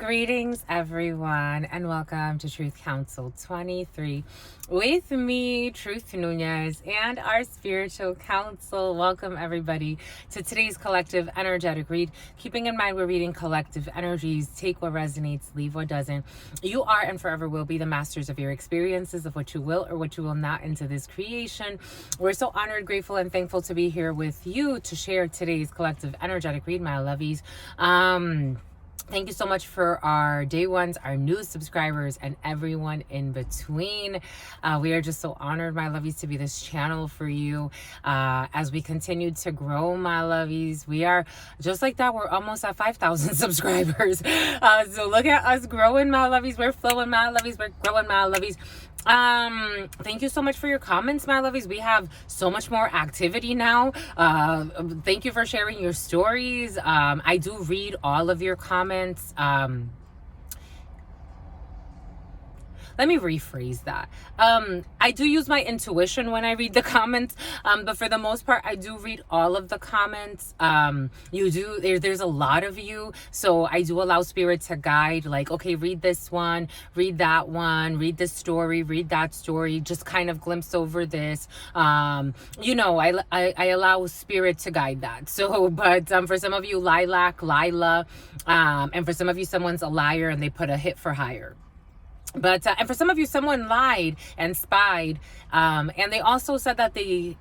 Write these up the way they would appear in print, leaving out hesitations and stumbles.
Greetings, everyone, and welcome to Truth Council 23 with me, Truth Nunez, and our spiritual council. Welcome, everybody, to today's collective energetic read. Keeping in mind, we're reading collective energies. Take what resonates, leave what doesn't. You are and forever will be the masters of your experiences, of what you will or what you will not into this creation. We're so honored, grateful, and thankful to be here with you to share today's collective energetic read, my lovies. Thank you so much for our day ones, our new subscribers, and everyone in between. We are just so honored, my lovies, to be this channel for you as we continue to grow, my lovies. We are just like that. We're almost at 5,000 subscribers. So look at us growing, my lovies. We're flowing, my lovies. We're growing, my lovies. Thank you so much for your comments, my lovies. We have so much more activity now. Thank you for sharing your stories. I do read all of your comments. Let me rephrase that. I do use my intuition when I read the comments, but for the most part, I do read all of the comments. There's a lot of you, so I do allow Spirit to guide, like, okay, read this one, read that one, read this story, read that story, just kind of glimpse over this. I allow Spirit to guide that. So, but for some of you, Lilac, Lila, and for some of you, someone's a liar and they put a hit for hire. But and for some of you, someone lied and spied, and they also said that they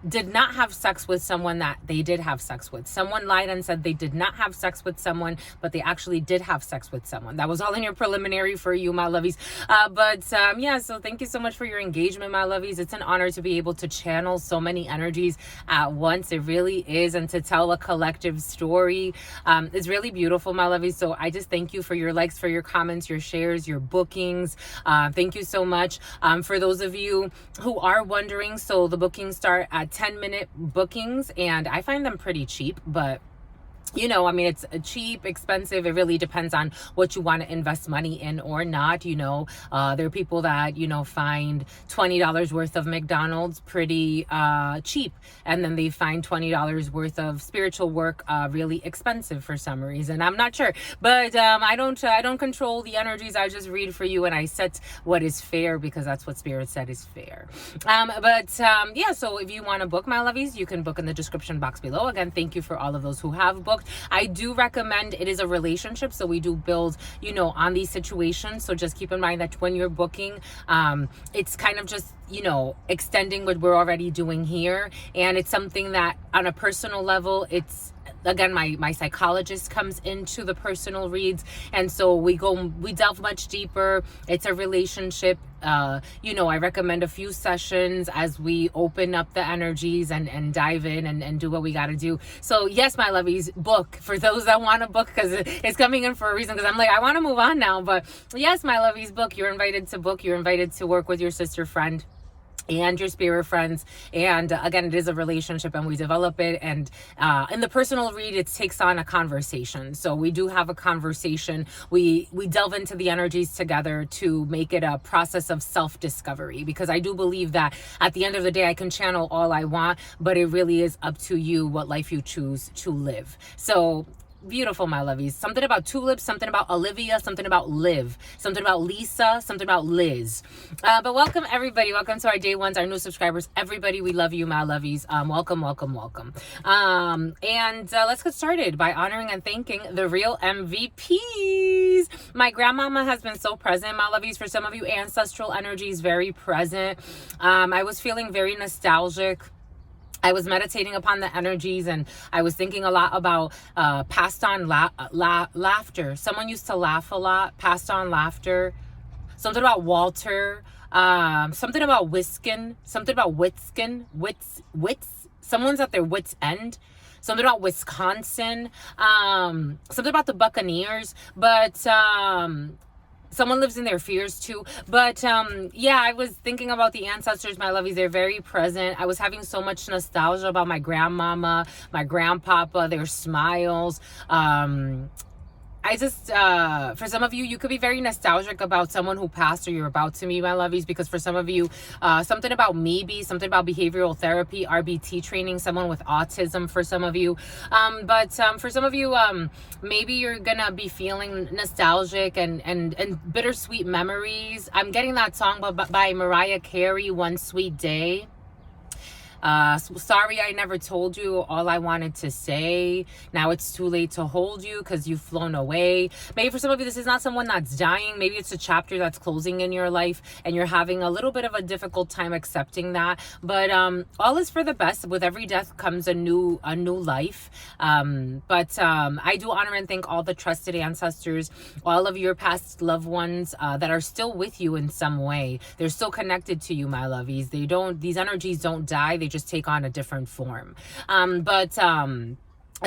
did not have sex with someone that they did have sex with. Someone lied and said they did not have sex with someone, but they actually did have sex with someone. That was all in your preliminary for you, my lovies. So thank you so much for your engagement, my lovies. It's an honor to be able to channel so many energies at once. It really is. And to tell a collective story is really beautiful, my lovies. So I just thank you for your likes, for your comments, your shares, your bookings. Thank you so much. For those of you who are wondering, so the bookings start at 10-minute bookings, and I find them pretty cheap, but it's cheap, expensive. It really depends on what you want to invest money in or not. There are people that, find $20 worth of McDonald's pretty cheap. And then they find $20 worth of spiritual work really expensive for some reason. I'm not sure. But I don't control the energies. I just read for you and I set what is fair because that's what Spirit said is fair. So if you want to book, my lovies, you can book in the description box below. Again, thank you for all of those who have booked. I do recommend, it is a relationship, so we do build, on these situations. So just keep in mind that when you're booking, it's kind of just, extending what we're already doing here. And it's something that on a personal level, it's, again, my psychologist comes into the personal reads. And so we delve much deeper. It's a relationship. I recommend a few sessions as we open up the energies and dive in and do what we got to do. So yes, my lovies, book for those that want to book, because it's coming in for a reason, because I'm like, I want to move on now. But yes, my lovies, book. You're invited to book. You're invited to work with your sister friend and your spirit friends. And again, it is a relationship and we develop it. And in the personal read, it takes on a conversation. So we do have a conversation. We delve into the energies together to make it a process of self-discovery, because I do believe that at the end of the day, I can channel all I want, but it really is up to you what life you choose to live. So beautiful, my lovies. Something about tulips, something about Olivia, something about Liv, something about Lisa, something about Liz. But welcome, everybody. Welcome to our day ones, our new subscribers. Everybody, we love you, my lovies. Welcome, welcome, welcome. Let's get started by honoring and thanking the real MVPs. My grandmama has been so present, my lovies. For some of you, ancestral energy is very present. I was feeling very nostalgic. I was meditating upon the energies, and I was thinking a lot about passed on laughter. Someone used to laugh a lot, passed on laughter. Something about Walter, something about Wiskin, something about Witskin, wits. Someone's at their wits' end. Something about Wisconsin, something about the Buccaneers, but someone lives in their fears too. But I was thinking about the ancestors, my lovies. They're very present. I was having so much nostalgia about my grandmama, my grandpapa, their smiles. I I just, for some of you, you could be very nostalgic about someone who passed or you're about to meet, my lovies, because for some of you, something about maybe, something about behavioral therapy, RBT training, someone with autism for some of you. But for some of you, maybe you're gonna be feeling nostalgic and bittersweet memories. I'm getting that song by Mariah Carey, One Sweet Day. Sorry I never told you all I wanted to say. Now it's too late to hold you because you've flown away. Maybe for some of you, this is not someone that's dying. Maybe it's a chapter that's closing in your life and you're having a little bit of a difficult time accepting that. But all is for the best. With every death comes a new life. I do honor and thank all the trusted ancestors, all of your past loved ones that are still with you in some way. They're still connected to you, my lovies. These energies don't die. They just take on a different form.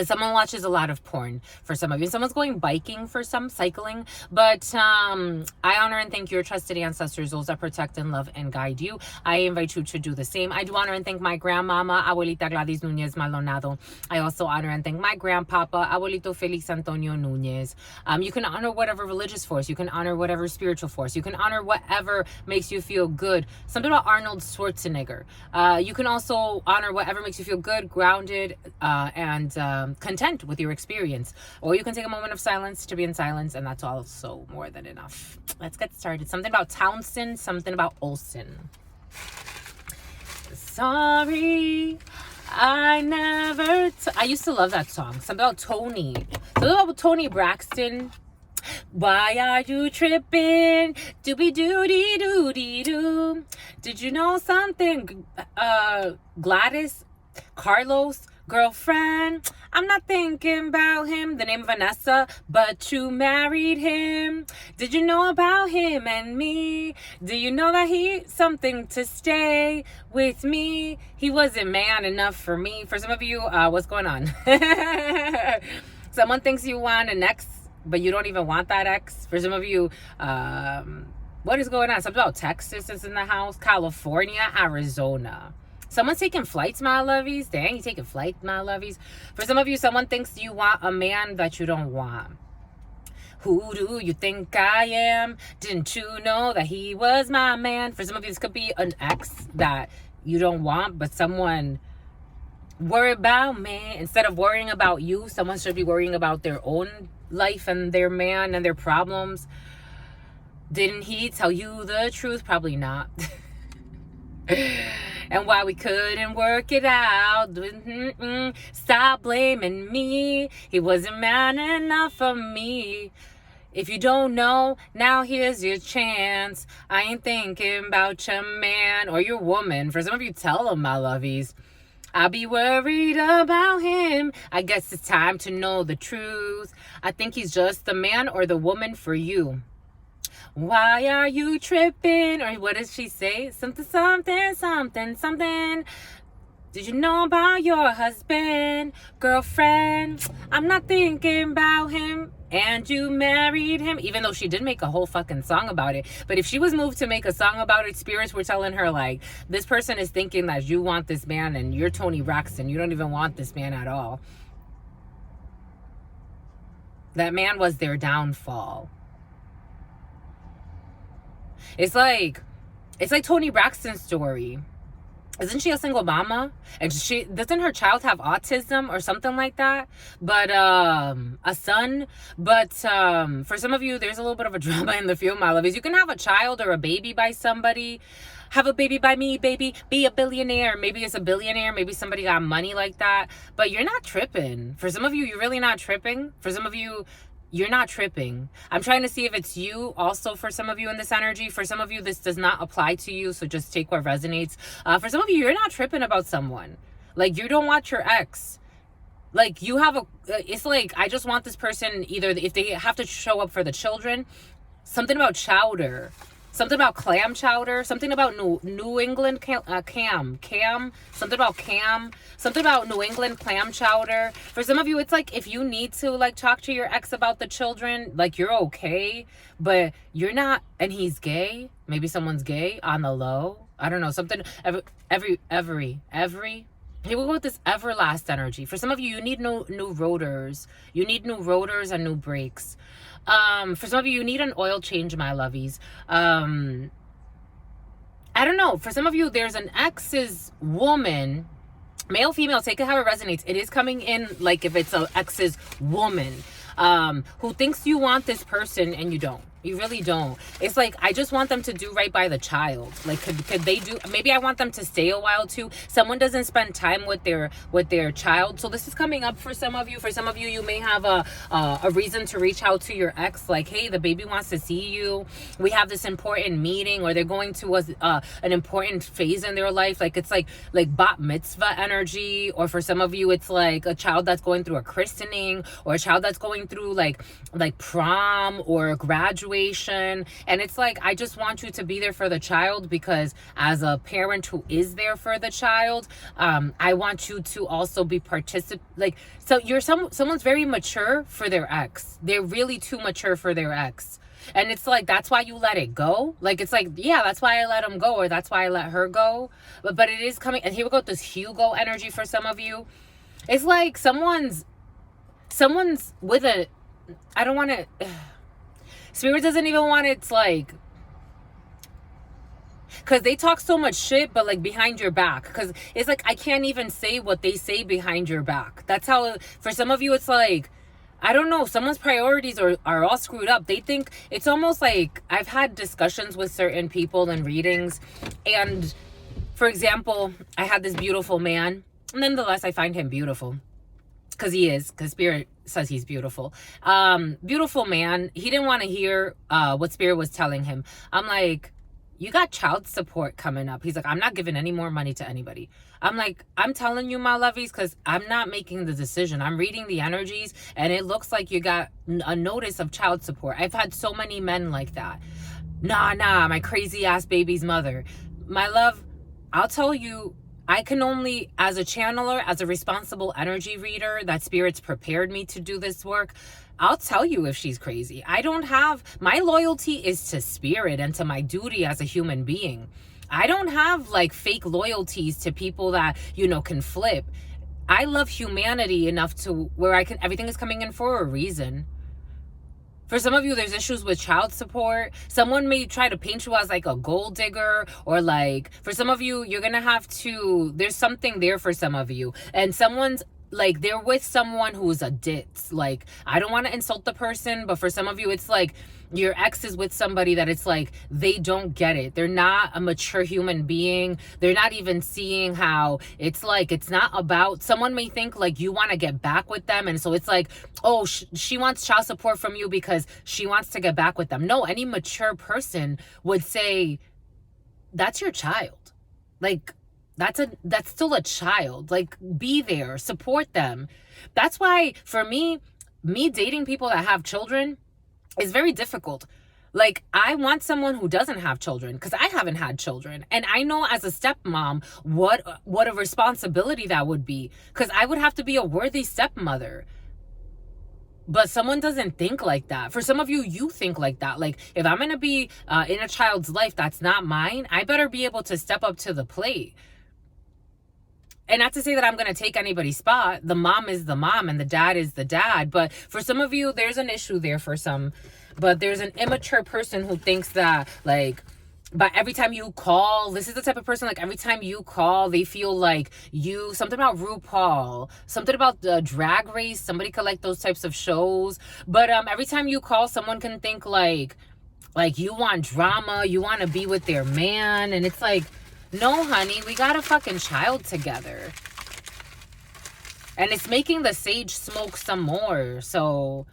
Someone watches a lot of porn for some of you. Someone's going biking for some, cycling. But I honor and thank your trusted ancestors, those that protect and love and guide you. I invite you to do the same. I do honor and thank my grandmama, Abuelita Gladys Nunez Maldonado. I also honor and thank my grandpapa, Abuelito Felix Antonio Nunez. You can honor whatever religious force. You can honor whatever spiritual force. You can honor whatever makes you feel good. Something about Arnold Schwarzenegger. You can also honor whatever makes you feel good, grounded, and content with your experience. Or you can take a moment of silence to be in silence, and that's also more than enough. Let's get started. Something about Townsend, something about Olsen. Sorry, I used to love that song. Something about Tony. Something about Tony Braxton. Why are you tripping? Doobie doody doody doo. Did you know something? Gladys, Carlos, girlfriend, I'm not thinking about him. The name of Vanessa, but you married him. Did you know about him and me? Do you know that he's something to stay with me? He wasn't man enough for me. For some of you, what's going on? Someone thinks you want an ex, but you don't even want that ex. For some of you, what is going on? Something about Texas is in the house, California, Arizona. Someone's taking flights, my lovies. Dang, you taking flight, my lovies. For some of you, someone thinks you want a man that you don't want. Who do you think I am? Didn't you know that he was my man? For some of you, this could be an ex that you don't want, but someone worry about me. Instead of worrying about you, someone should be worrying about their own life and their man and their problems. Didn't he tell you the truth? Probably not. And why we couldn't work it out. Stop blaming me. He wasn't man enough for me. If you don't know, now here's your chance. I ain't thinking about your man or your woman. For some of you, tell them, my lovies. I'll be worried about him. I guess it's time to know the truth. I think he's just the man or the woman for you. Why are you tripping? Or what does she say? Something, something, something, something. Did you know about your husband, girlfriend? I'm not thinking about him. And you married him. Even though she did make a whole fucking song about it. But if she was moved to make a song about it, spirits were telling her, like, this person is thinking that you want this man and you're Tony Braxton. You don't even want this man at all. That man was their downfall. It's like Tony Braxton's story. Isn't she a single mama? And doesn't her child have autism or something like that? But a son. But for some of you, there's a little bit of a drama in the field, my lovies. You can have a child or a baby by somebody. Have a baby by me, baby. Be a billionaire. Maybe it's a billionaire. Maybe somebody got money like that. But you're not tripping. For some of you, you're really not tripping. For some of you, you're not tripping. I'm trying to see if it's you also for some of you in this energy. For some of you, this does not apply to you, so just take what resonates. For some of you, you're not tripping about someone. Like, you don't want your ex. Like, you have it's like, I just want this person, either if they have to show up for the children, something about chowder. Something about clam chowder. Something about New England cam. Something about cam. Something about New England clam chowder. For some of you, it's like if you need to like talk to your ex about the children, like you're okay, but you're not, and he's gay. Maybe someone's gay on the low. I don't know. Something every Here we go with this everlast energy. For some of you, you need new rotors. You need new rotors and new brakes. For some of you, you need an oil change, my lovies. I don't know. For some of you, there's an ex's woman, male, female, take it how it resonates. It is coming in like if it's an ex's woman, who thinks you want this person and you don't. You really don't. It's like, I just want them to do right by the child. Like, could they do, maybe I want them to stay a while too. Someone doesn't spend time with their child. So this is coming up for some of you. For some of you, you may have a reason to reach out to your ex. Like, hey, the baby wants to see you. We have this important meeting, or they're going to an important phase in their life. Like, it's like bat mitzvah energy. Or for some of you, it's like a child that's going through a christening, or a child that's going through like prom or graduation. And it's like, I just want you to be there for the child, because as a parent who is there for the child, I want you to also be so you're someone's very mature for their ex. They're really too mature for their ex. And it's like, that's why you let it go. Like, it's like, yeah, that's why I let him go, or that's why I let her go. But it is coming. And here we go with this Hugo energy for some of you. It's like someone's with a, I don't want to, Spirit doesn't even want it, like, because they talk so much shit, but like behind your back. Because it's like, I can't even say what they say behind your back. That's how, for some of you, it's like, I don't know, someone's priorities are all screwed up. They think, it's almost like, I've had discussions with certain people in readings. And for example, I had this beautiful man. Nonetheless, I find him beautiful. Because Spirit says he's beautiful. Beautiful man. He didn't want to hear what Spirit was telling him. I'm like, you got child support coming up. He's like, I'm not giving any more money to anybody. I'm like, I'm telling you, my lovies, because I'm not making the decision. I'm reading the energies, and it looks like you got a notice of child support. I've had so many men like that. Nah, my crazy ass baby's mother. My love, I'll tell you, I can only, as a channeler, as a responsible energy reader, that Spirit's prepared me to do this work, I'll tell you if she's crazy. I don't have, my loyalty is to Spirit and to my duty as a human being. I don't have like fake loyalties to people that, can flip. I love humanity enough to where everything is coming in for a reason. For some of you, there's issues with child support. Someone may try to paint you as like a gold digger, or like, for some of you, you're going to have to, there's something there for some of you. And someone's like, they're with someone who's a ditz. Like, I don't want to insult the person, but for some of you, it's like, your ex is with somebody that it's like, they don't get it. They're not a mature human being. They're not even seeing how it's like, it's not about, someone may think like you want to get back with them. And so it's like, oh, she wants child support from you because she wants to get back with them. No, any mature person would say, that's your child. Like, that's still a child. Like, be there, support them. That's why for me dating people that have children is very difficult. Like, I want someone who doesn't have children, because I haven't had children. And I know as a stepmom, what a responsibility that would be, because I would have to be a worthy stepmother. But someone doesn't think like that. For some of you, you think like that. Like, if I'm going to be in a child's life that's not mine, I better be able to step up to the plate. And not to say that I'm going to take anybody's spot. The mom is the mom and the dad is the dad. But for some of you, there's an issue there for some. But there's an immature person who thinks that, like, but every time you call, this is the type of person, like, every time you call, they feel like something about RuPaul, something about the Drag Race. Somebody could like those types of shows. But every time you call, someone can think like you want drama, you want to be with their man. And it's like, no, honey, we got a fucking child together. And it's making the sage smoke some more. So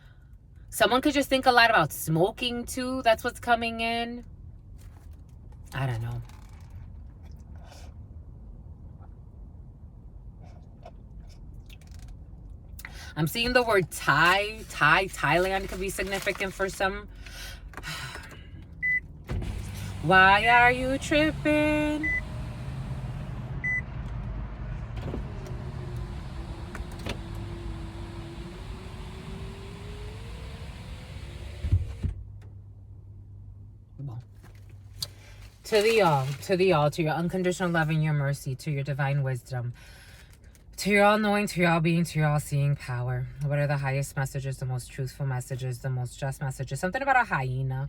someone could just think a lot about smoking too. That's what's coming in. I don't know. I'm seeing the word Thailand could be significant for some. Why are you tripping? To the all, to your unconditional love and your mercy, to your divine wisdom. To your all-knowing, to your all-being, to your all-seeing power. What are the highest messages, the most truthful messages, the most just messages? Something about a hyena.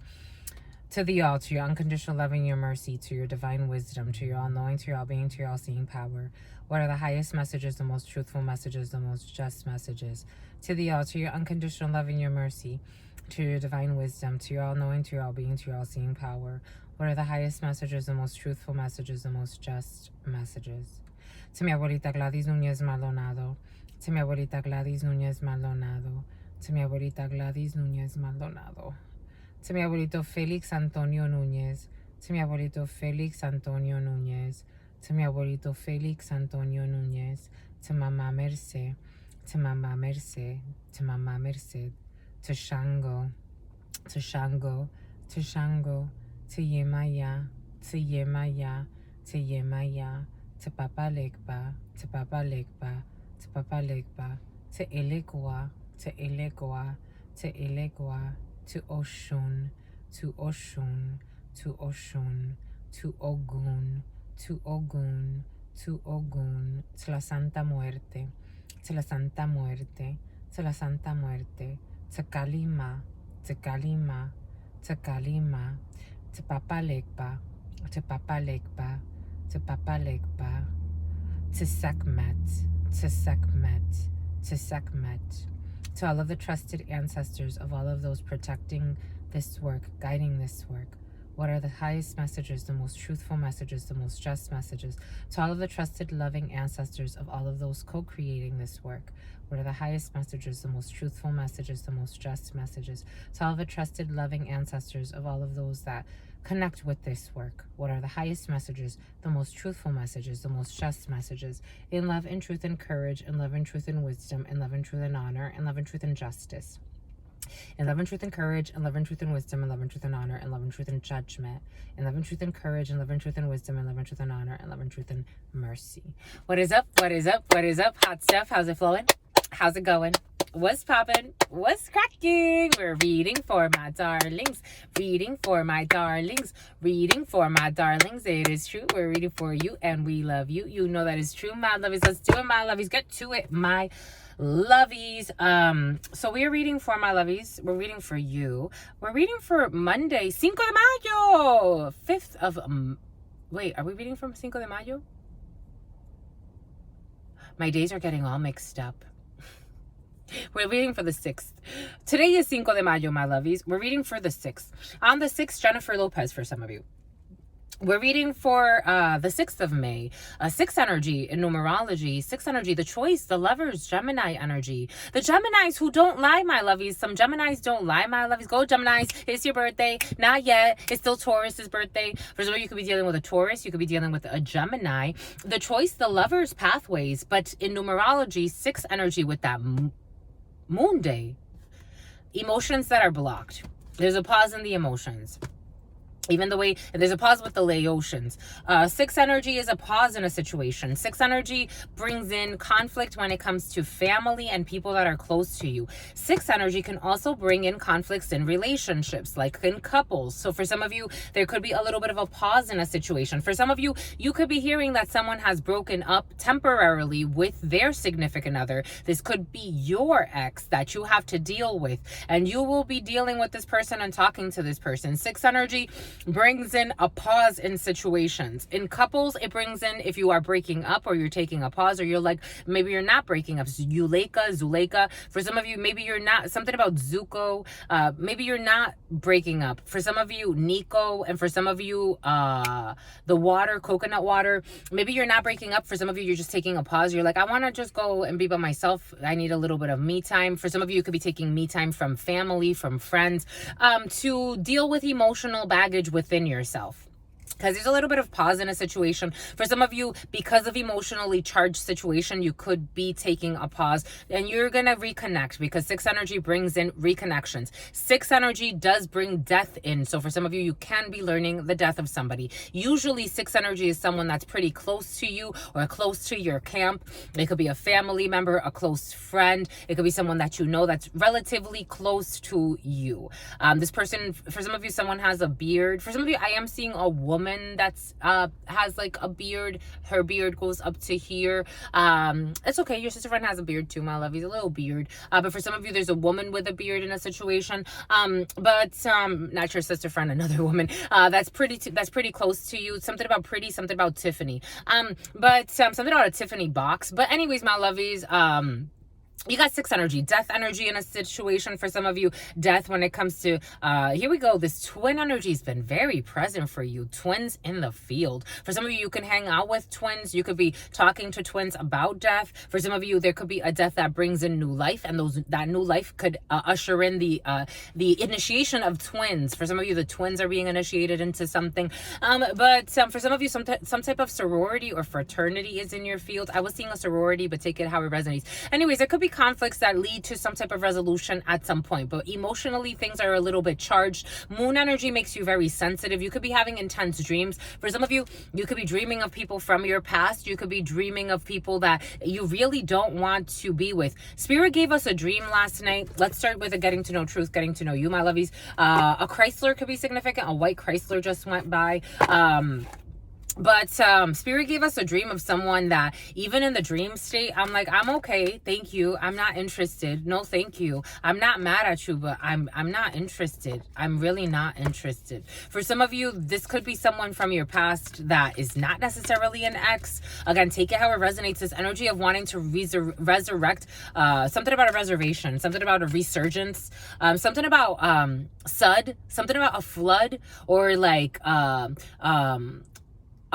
To the all, to your unconditional love and your mercy, to your divine wisdom, to your all-knowing, to your all-being, to your all-seeing power. What are the highest messages, the most truthful messages, the most just messages? To the all, to your unconditional love and your mercy, to your divine wisdom, to your all-knowing, to your all-being, to your all-seeing power. What are the highest messages, the most truthful messages, the most just messages? To mi abuelita Gladys Núñez Maldonado. To mi abuelita Gladys Núñez Maldonado. To mi abuelita Gladys Núñez Maldonado. To mi abuelito Félix Antonio Núñez. To mi abuelito Félix Antonio Núñez. To mi abuelito Félix Antonio Núñez. To Mamá Merced. To Mamá Merced. To Mamá Merced. To Shango. To Shango. To Shango. To Yemaya. To Yemaya. To Yemaya. To Papa Legba, to Papa Legba, to Papa Legba, to Elegua, to Elegua, to Elegua, to Oshun, to Oshun, to Oshun, to Ogun, to Ogun, to Ogun, to la Santa Muerte, to la Santa Muerte, to la Santa Muerte, to Kalima, to Kalima, to Kalima, to Papa Legba, to Papa Legba, to Papa Legba, to Sekhmet, to Sekhmet, to Sekhmet, to all of the trusted ancestors of all of those protecting this work, guiding this work. What are the highest messages, the most truthful messages, the most just messages? To all of the trusted, loving ancestors of all of those co-creating this work. What are the highest messages, the most truthful messages, the most just messages? To all of the trusted, loving ancestors of all of those that connect with this work. What are the highest messages, the most truthful messages, the most just messages? In love and truth and courage, in love and truth and wisdom, in love and truth and honor, in love and truth and justice. In love and truth and courage, in love and truth and wisdom, in love and truth and honor, in love and truth and judgment, in love and truth and courage, in love and truth and wisdom, in love and truth and honor, in love and truth and mercy. What is up? What is up? What is up? Hot stuff. How's it flowing? How's it going? What's poppin'? What's cracking? We're reading for my darlings. Reading for my darlings. Reading for my darlings. It is true. We're reading for you and we love you. You know that is true. My lovies. Let's do it, my lovies. Get to it, my lovies. So we're reading for my lovies. We're reading for you. We're reading for Monday, Cinco de Mayo. 5th of... wait, are we reading from Cinco de Mayo? My days are getting all mixed up. We're reading for the 6th. Today is Cinco de Mayo, my lovies. We're reading for the 6th. On the 6th, Jennifer Lopez for some of you. We're reading for the 6th of May. 6 energy in numerology. 6 energy, the choice, the lovers, Gemini energy. The Geminis who don't lie, my lovies. Some Geminis don't lie, my lovies. Go Geminis. It's your birthday. Not yet. It's still Taurus's birthday. For some of you, could be dealing with a Taurus. You could be dealing with a Gemini. The choice, the lovers, pathways. But in numerology, 6 energy with that moon day. Emotions that are blocked. There's a pause in the emotions. Even the way, and there's a pause with the Laotians. 6 energy is a pause in a situation. 6 energy brings in conflict when it comes to family and people that are close to you. 6 energy can also bring in conflicts in relationships, like in couples. So for some of you, there could be a little bit of a pause in a situation. For some of you, you could be hearing that someone has broken up temporarily with their significant other. This could be your ex that you have to deal with, and you will be dealing with this person and talking to this person. 6 energy brings in a pause in situations. In couples, it brings in if you are breaking up or you're taking a pause, or you're like, maybe you're not breaking up. Zuleika. For some of you, maybe you're not, something about Zuko. Maybe you're not breaking up. For some of you, Nico. And for some of you, the water, coconut water. Maybe you're not breaking up. For some of you, you're just taking a pause. You're like, I want to just go and be by myself. I need a little bit of me time. For some of you, you could be taking me time from family, from friends, to deal with emotional baggage within yourself. Because there's a little bit of pause in a situation. For some of you, because of emotionally charged situation, you could be taking a pause and you're going to reconnect, because 6 energy brings in reconnections. 6 energy does bring death in. So for some of you, you can be learning the death of somebody. Usually 6 energy is someone that's pretty close to you or close to your camp. It could be a family member, a close friend. It could be someone that you know that's relatively close to you. This person, for some of you, someone has a beard. For some of you, I am seeing a woman woman that's has like a beard. Her beard goes up to here. It's okay. Your sister friend has a beard too, my love. He's a little beard. But for some of you, there's a woman with a beard in a situation. But not your sister friend, another woman. That's pretty close to you. Something about pretty, something about Tiffany. But something about a Tiffany box. But anyways, my lovies, you got 6 energy, death energy in a situation for some of you. Death when it comes to, here we go. This twin energy has been very present for you. Twins in the field. For some of you, you can hang out with twins. You could be talking to twins about death. For some of you, there could be a death that brings in new life, and that new life could usher in the initiation of twins. For some of you, the twins are being initiated into something. But for some of you, some type of sorority or fraternity is in your field. I was seeing a sorority, but take it how it resonates. Anyways, there could be conflicts that lead to some type of resolution at some point, but emotionally things are a little bit charged. Moon energy makes you very sensitive. You could be having intense dreams. For some of you, you could be dreaming of people from your past. You could be dreaming of people that you really don't want to be with. Spirit gave us a dream last night. Let's start with a getting to know truth, getting to know you, my lovies. A Chrysler could be significant. A white Chrysler just went by. But Spirit gave us a dream of someone that even in the dream state, I'm like, I'm okay, thank you, I'm not interested, no thank you, I'm not mad at you, but I'm not interested. I'm really not interested. For some of you, this could be someone from your past that is not necessarily an ex. Again, take it how it resonates. This energy of wanting to resurrect, something about a reservation, something about a resurgence, something about something about a flood, or like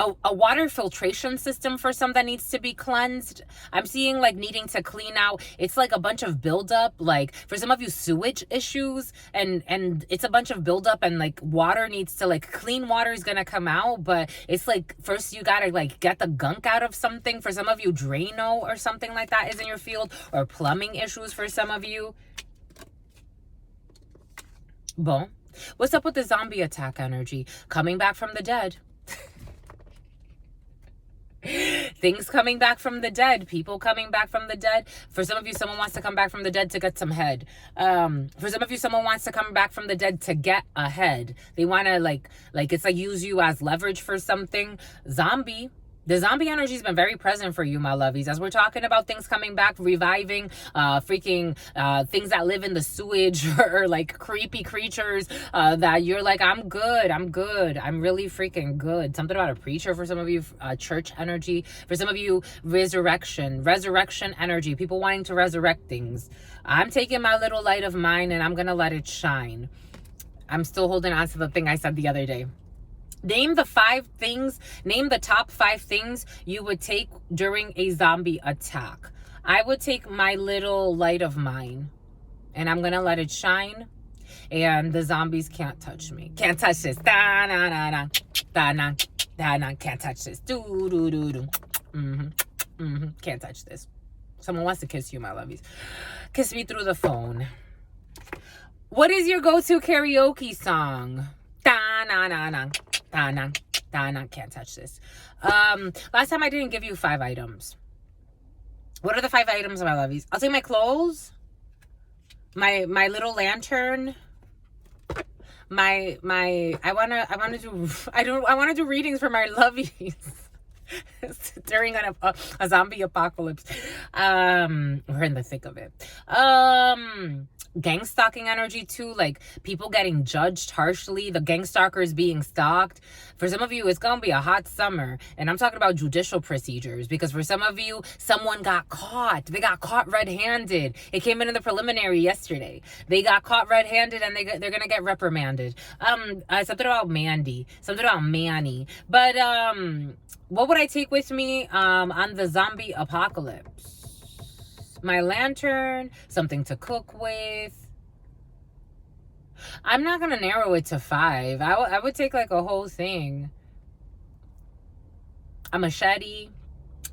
a water filtration system for some that needs to be cleansed. I'm seeing like needing to clean out. It's like a bunch of buildup, like for some of you sewage issues, and it's a bunch of buildup, and like water needs to, like, clean water is gonna come out, but it's like first you gotta like get the gunk out of something. For some of you, Drano or something like that is in your field, or plumbing issues for some of you. Bon. What's up with the zombie attack energy? Coming back from the dead. Things coming back from the dead, people coming back from the dead. For some of you, someone wants to come back from the dead to get some head. For some of you, someone wants to come back from the dead to get ahead. They want to like it's like use you as leverage for something. Zombie. The zombie energy has been very present for you, my lovies. As we're talking about things coming back, reviving, things that live in the sewage, or like creepy creatures that you're like, I'm good, I'm really freaking good. Something about a preacher for some of you, church energy. For some of you, resurrection energy, people wanting to resurrect things. I'm taking my little light of mine and I'm going to let it shine. I'm still holding on to the thing I said the other day. Name the top 5 things you would take during a zombie attack. I would take my little light of mine and I'm going to let it shine, and the zombies can't touch me. Can't touch this. Da-na-na-na. Da-na. Da-na. Can't touch this. Do-do-do-do. Can't touch this. Someone wants to kiss you, my lovies. Kiss me through the phone. What is your go-to karaoke song? Da-na-na-na. Da-na, can't touch this. Last time I didn't give you 5 items. What are the 5 items, my lovies? I'll take my clothes, my little lantern, I want to do readings for my lovies during a zombie apocalypse. We're in the thick of it. Gang stalking energy too, like people getting judged harshly, the gang stalkers being stalked. For some of you, it's gonna be a hot summer, and I'm talking about judicial procedures, because for some of you, someone got caught. They got caught red-handed. It came in the preliminary yesterday. They got caught red-handed, and they're gonna get reprimanded. Something about Mandy, something about Manny. But what would I take with me on the zombie apocalypse? My lantern, something to cook with. I'm not going to narrow it to 5. I would take like a whole thing. A machete.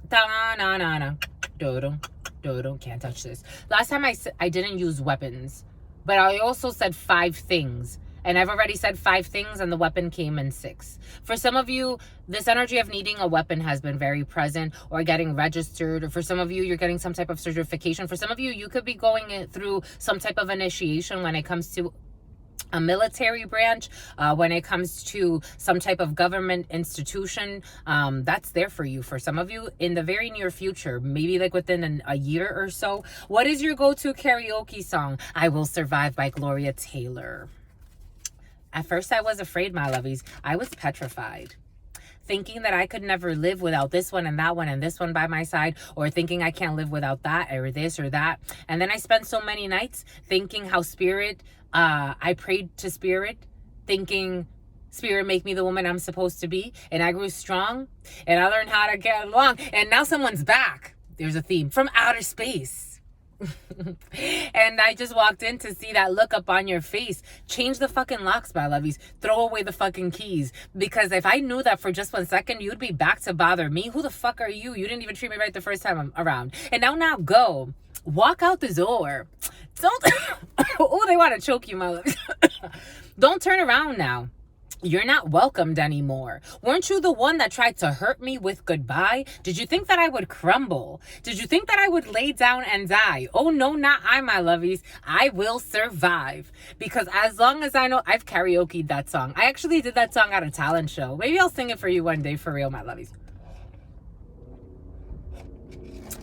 Da-na-na-na. Do-do. Can't touch this. Last time I didn't use weapons, but I also said 5 things. And I've already said 5 things, and the weapon came in 6. For some of you, this energy of needing a weapon has been very present, or getting registered. Or for some of you, you're getting some type of certification. For some of you, you could be going through some type of initiation when it comes to a military branch, when it comes to some type of government institution, that's there for you. For some of you in the very near future, maybe like within a year or so. What is your go-to karaoke song? I Will Survive by Gloria Taylor. At first I was afraid, my lovies. I was petrified, thinking that I could never live without this one and that one and this one by my side, or thinking I can't live without that or this or that. And then I spent so many nights thinking how spirit, I prayed to spirit, thinking, spirit, make me the woman I'm supposed to be. And I grew strong and I learned how to get along. And now someone's back. There's a theme from outer space. And I just walked in to see that look up on your face. Change the fucking locks, my lovies. Throw away the fucking keys. Because if I knew that for just 1 second, you'd be back to bother me. Who the fuck are you? You didn't even treat me right the first time I'm around. And now go. Walk out the door. Don't. Oh, they want to choke you, my lovies. Don't turn around now. You're not welcomed anymore. Weren't you the one that tried to hurt me with goodbye? Did you think that I would crumble? Did you think that I would lay down and die? Oh no, not I, my lovies. I will survive. Because as long as I know, I've karaoke'd that song. I actually did that song at a talent show. Maybe I'll sing it for you one day, for real, my lovies.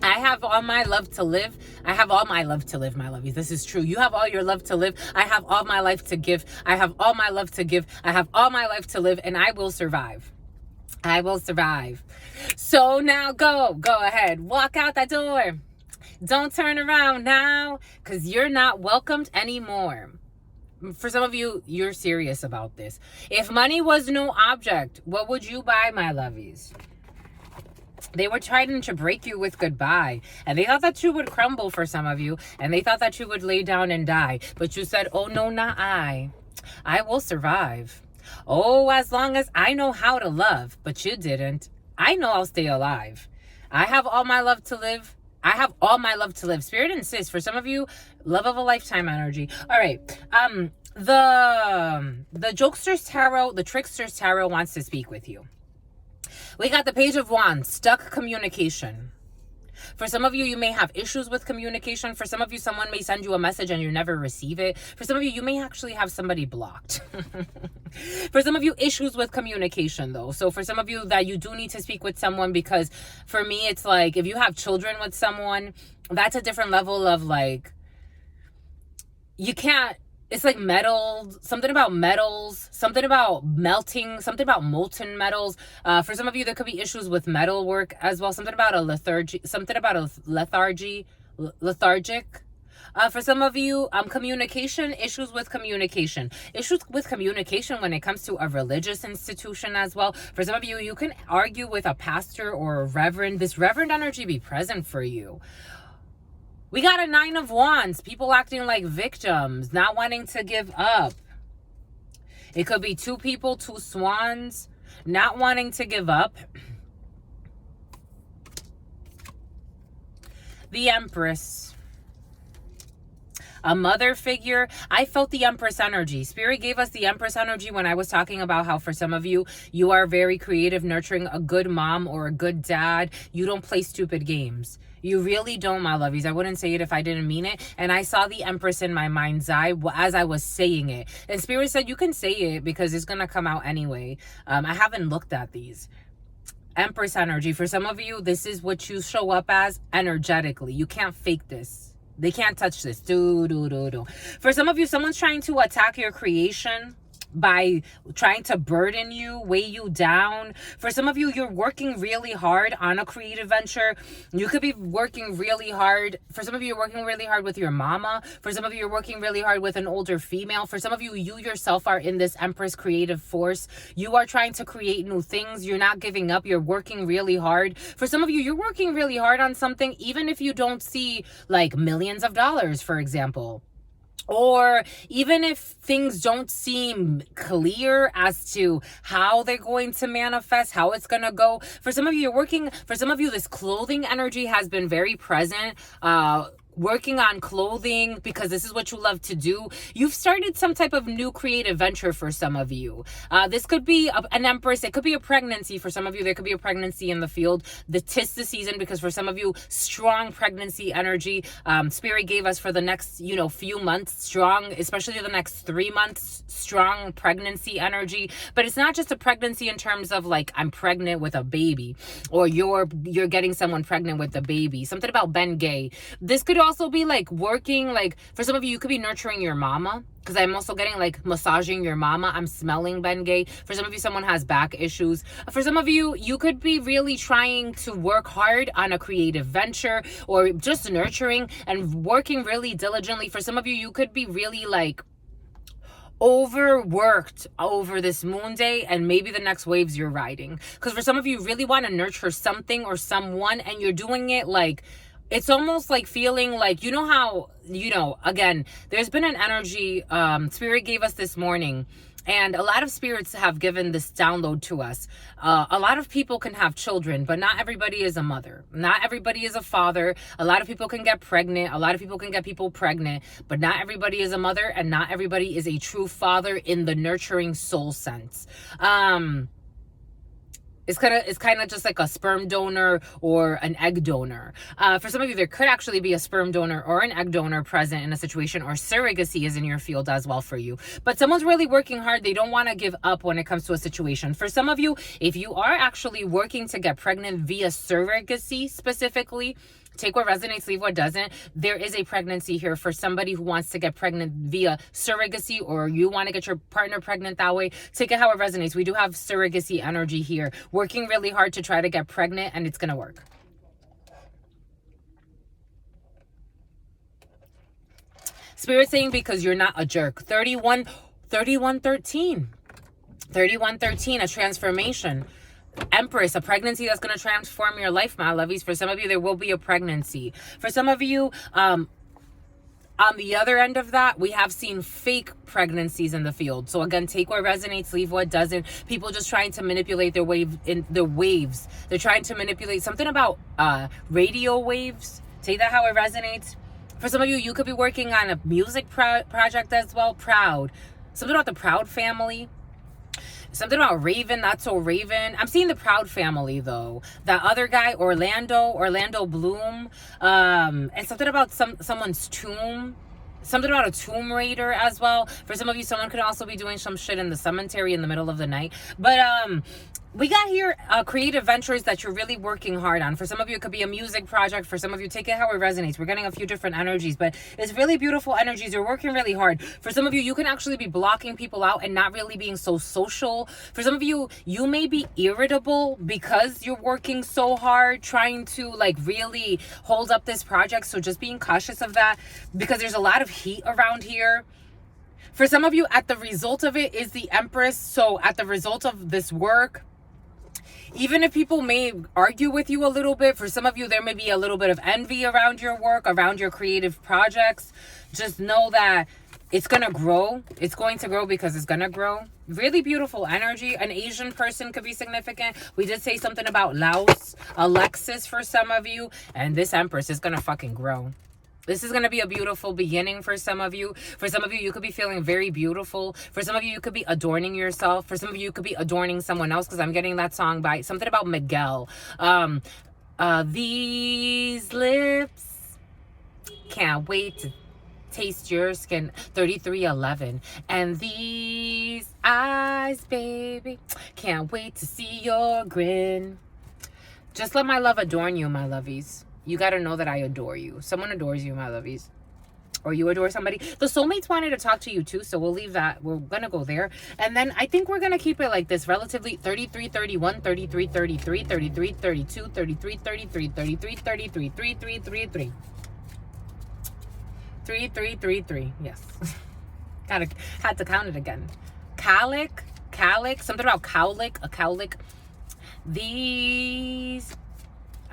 I have all my love to live. I have all my love to live, my lovies. This is true. You have all your love to live. I have all my life to give. I have all my love to give. I have all my life to live, and I will survive. I will survive. So now go ahead. Walk out that door. Don't turn around now, because you're not welcomed anymore. For some of you, you're serious about this. If money was no object, what would you buy, my lovies? They were trying to break you with goodbye, and they thought that you would crumble, for some of you, and they thought that you would lay down and die. But you said, oh no, not I. I will survive. Oh, as long as I know how to love. But you didn't. I know I'll stay alive. I have all my love to live. I have all my love to live. Spirit insists. For some of you, love of a lifetime energy. All right. The Jokester's Tarot, the Trickster's Tarot wants to speak with you. We got the Page of Wands, stuck communication. For some of you, you may have issues with communication. For some of you, someone may send you a message and you never receive it. For some of you, you may actually have somebody blocked. For some of you, issues with communication, though. So for some of you, that you do need to speak with someone, because for me, it's like if you have children with someone, that's a different level of like, you can't. It's like metals, something about metals, something about melting, something about molten metals. For some of you, there could be issues with metal work as well. Something about a lethargy, lethargic. For some of you, communication, issues with communication. Issues with communication when it comes to a religious institution as well. For some of you, you can argue with a pastor or a reverend. This reverend energy be present for you. We got a 9 of Wands, people acting like victims, not wanting to give up. It could be 2 people, 2 swans, not wanting to give up. The Empress. A mother figure. I felt the Empress energy. Spirit gave us the Empress energy when I was talking about how for some of you, you are very creative, nurturing a good mom or a good dad. You don't play stupid games. You really don't, my lovies. I wouldn't say it if I didn't mean it. And I saw the Empress in my mind's eye as I was saying it. And Spirit said, you can say it because it's going to come out anyway. I haven't looked at these. Empress energy. For some of you, this is what you show up as energetically. You can't fake this. They can't touch this. For some of you, someone's trying to attack your creation by trying to burden you, weigh you down. For some of you, you're working really hard on a creative venture. You could be working really hard. For some of you, you're working really hard with your mama. For some of you, you're working really hard with an older female. For some of you, you yourself are in this Empress creative force. You are trying to create new things. You're not giving up. You're working really hard. For some of you, you're working really hard on something, even if you don't see like millions of dollars, for example. Or even if things don't seem clear as to how they're going to manifest, how it's going to go. For some of you, you're working, for some of you, this clothing energy has been very present. working on clothing because this is what you love to do. You've started some type of new creative venture for some of you. This could be an empress. It could be a pregnancy for some of you. There could be a pregnancy in the field. Tis the season because for some of you, strong pregnancy energy. Spirit gave us for the next, few months, strong, especially the next 3 months, strong pregnancy energy. But it's not just a pregnancy in terms of like, I'm pregnant with a baby, or you're getting someone pregnant with a baby. Something about Ben Gay. This could also be like working, like for some of you could be nurturing your mama, because I'm also getting like massaging your mama. I'm smelling Ben Gay. For some of you, someone has back issues. For some of you, you could be really trying to work hard on a creative venture, or just nurturing and working really diligently. For some of you, you could be really like overworked over this moon day and maybe the next waves you're riding. Because for some of you, you really want to nurture something or someone, and you're doing it like, it's almost like feeling like, how, again, there's been an energy, Spirit gave us this morning, and a lot of spirits have given this download to us. A lot of people can have children, but not everybody is a mother. Not everybody is a father. A lot of people can get pregnant. A lot of people can get people pregnant, but not everybody is a mother, and not everybody is a true father in the nurturing soul sense. It's kind of just like a sperm donor or an egg donor. For some of you, there could actually be a sperm donor or an egg donor present in a situation, or surrogacy is in your field as well for you. But someone's really working hard. They don't want to give up when it comes to a situation. For some of you, if you are actually working to get pregnant via surrogacy specifically, take what resonates, leave what doesn't. There is a pregnancy here for somebody who wants to get pregnant via surrogacy, or you want to get your partner pregnant that way. Take it how it resonates. We do have surrogacy energy here, working really hard to try to get pregnant, and it's going to work. Spirit saying because you're not a jerk. 3113, a transformation. Empress, a pregnancy that's going to transform your life, my lovies. For some of you, there will be a pregnancy. For some of you, on the other end of that, we have seen fake pregnancies in the field. So again, take what resonates, leave what doesn't. People just trying to manipulate their waves. They're trying to manipulate something about radio waves. Take that how it resonates. For some of you, you could be working on a music project as well. Proud. Something about the Proud family. Something about Raven, not so Raven. I'm seeing the Proud family though. That other guy, Orlando Bloom. And something about someone's tomb. Something about a tomb raider as well. For some of you, someone could also be doing some shit in the cemetery in the middle of the night. But we got here creative ventures that you're really working hard on. For some of you, it could be a music project. For some of you, take it how it resonates. We're getting a few different energies, but it's really beautiful energies. You're working really hard. For some of you, you can actually be blocking people out and not really being so social. For some of you, you may be irritable because you're working so hard trying to like really hold up this project. So just being cautious of that, because there's a lot of heat around here. For some of you, at the result of it is the Empress. So at the result of this work, even if people may argue with you a little bit, for some of you, there may be a little bit of envy around your work, around your creative projects. Just know that it's going to grow. It's going to grow because it's going to grow. Really beautiful energy. An Asian person could be significant. We did say something about Laos, Alexis for some of you. And this Empress is going to fucking grow. This is going to be a beautiful beginning for some of you. For some of you, you could be feeling very beautiful. For some of you, you could be adorning yourself. For some of you, you could be adorning someone else, because I'm getting that song by something about Miguel. These lips can't wait to taste your skin. 3311. And these eyes, baby, can't wait to see your grin. Just let my love adorn you, my lovies. You got to know that I adore you. Someone adores you, my lovies. Or you adore somebody. The soulmates wanted to talk to you too, so we'll leave that. We're going to go there. And then I think we're going to keep it like this. Relatively 33, 31, 33, 33, 33, 32, 33, 33, 33, 33, 33, 33. 3333. Yes. Had to count it again. Cowlick. Something about cowlick. A cowlick. These...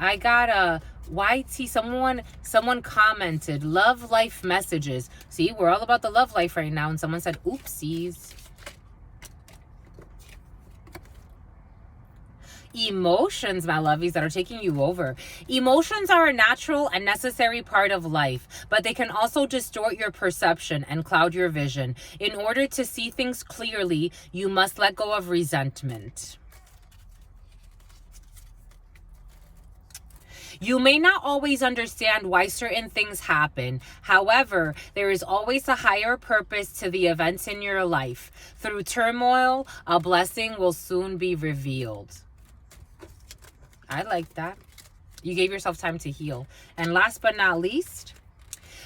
I got a YT, someone commented, love life messages. See, we're all about the love life right now. And someone said, oopsies. Emotions, my lovies, that are taking you over. Emotions are a natural and necessary part of life, but they can also distort your perception and cloud your vision. In order to see things clearly, you must let go of resentment. You may not always understand why certain things happen. However, there is always a higher purpose to the events in your life. Through turmoil, a blessing will soon be revealed. I like that. You gave yourself time to heal. And last but not least,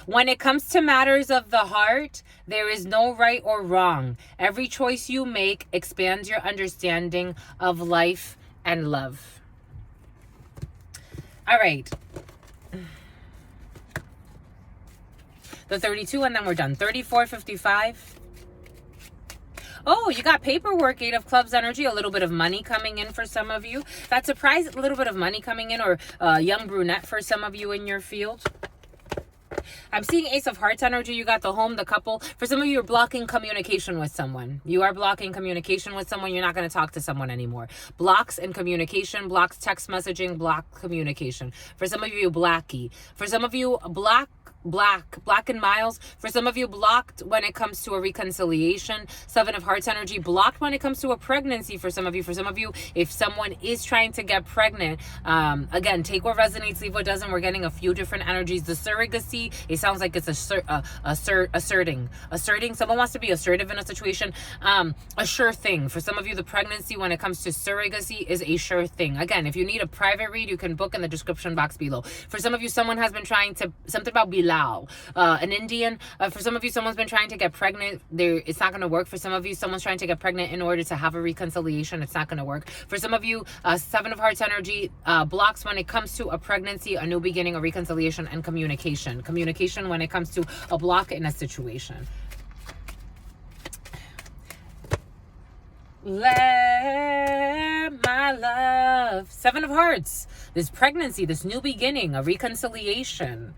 when it comes to matters of the heart, there is no right or wrong. Every choice you make expands your understanding of life and love. All right. The 32, and then we're done. 34, 55. Oh, you got paperwork, 8 of Clubs energy, a little bit of money coming in for some of you. That surprise, a little bit of money coming in, or young brunette for some of you in your field. I'm seeing Ace of Hearts energy. You got the home, the couple. For some of you, you're blocking communication with someone. You are blocking communication with someone. You're not going to talk to someone anymore. Blocks in communication, blocks text messaging, block communication. For some of you, Blackie. For some of you, Black and Miles. For some of you, blocked when it comes to a reconciliation. 7 of Hearts energy, blocked when it comes to a pregnancy. For some of you, if someone is trying to get pregnant, again, take what resonates, leave what doesn't. We're getting a few different energies. The surrogacy, it sounds like it's asserting. Someone wants to be assertive in a situation. A sure thing. For some of you, the pregnancy when it comes to surrogacy is a sure thing. Again, if you need a private read, you can book in the description box below. For some of you, someone has been trying to, something about Bilal, an Indian. For some of you, someone's been trying to get pregnant. It's not going to work. For some of you, someone's trying to get pregnant in order to have a reconciliation. It's not going to work. For some of you, 7 of Hearts energy, blocks when it comes to a pregnancy, a new beginning, a reconciliation, and communication. Communication when it comes to a block in a situation. Let my love. 7 of Hearts. This pregnancy, this new beginning, a reconciliation.